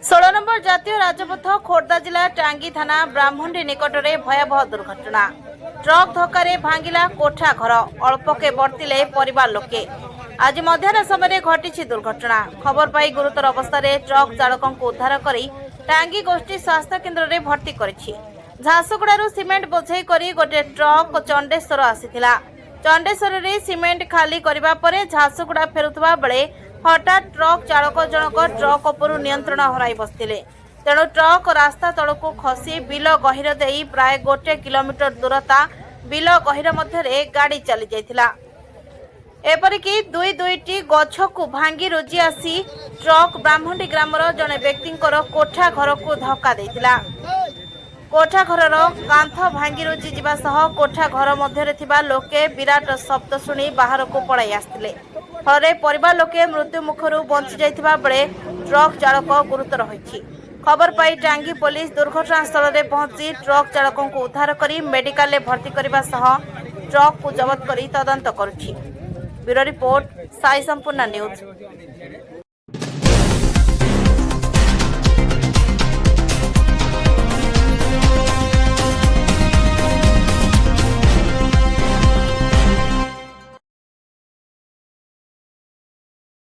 16 number जातीय राजपथ खोर्धा जिला टांगी थाना ब्राह्मणी निकट में भयावह दुर्घटना। ट्रक धक्का भांगिला कोठा घर, अल्पके बर्तिले परिवार लोके। आज मध्याह्न समय घटी दुर्घटना। खबर पाई गुरुतर अवस्था ट्रक चालक को उद्धार कर टांगी गोष्ठी स्वास्थ्य केन्द्र में भर्ती करिछि। झारसुगुड़ारू सिमेंट बोझे करी गोटे ट्रक चंडेश्वर आसीथिला। चंडेश्वर रे सिमेंट खाली करबा परे झारसुगुड़ा फेरुथबा बेले हठात ट्रक चालक जनक ट्रक उपरू नियंत्रण हराई बसथिले। तेणु ट्रक रास्ता तलकू खसी बिल गहिर देई प्राय 1 किलोमीटर दूरता बिल गहिर मध्य गाड़ी चली जाइथिला। एपरिकी दुईटी गछ को भांगी रुजी आसी ट्रक ब्राह्मणी ग्रामर जने व्यक्तिंकर कोठा घर को धक्का देइथिला। कोठा घरर कांथ भांगी रुजी जिबा सह कोठा घर मध्य थिबा लोके विराट शब्द शुणी बाहर को पड़ाई आसथिले। फल परिवार लोके मृत्यु मुखरू बंची जाइथिबा बेले ट्रक चालक गुरुतर होइछि। खबर पाई टांगी पुलिस दुर्घटना स्थल में पहुंची ट्रक चालक को उद्धार कर मेडिकल में भर्ती करने सह ट्रक को जबत कर तदंत करुछि। ब्यूरो रिपोर्ट साई संपूर्ण न्यूज।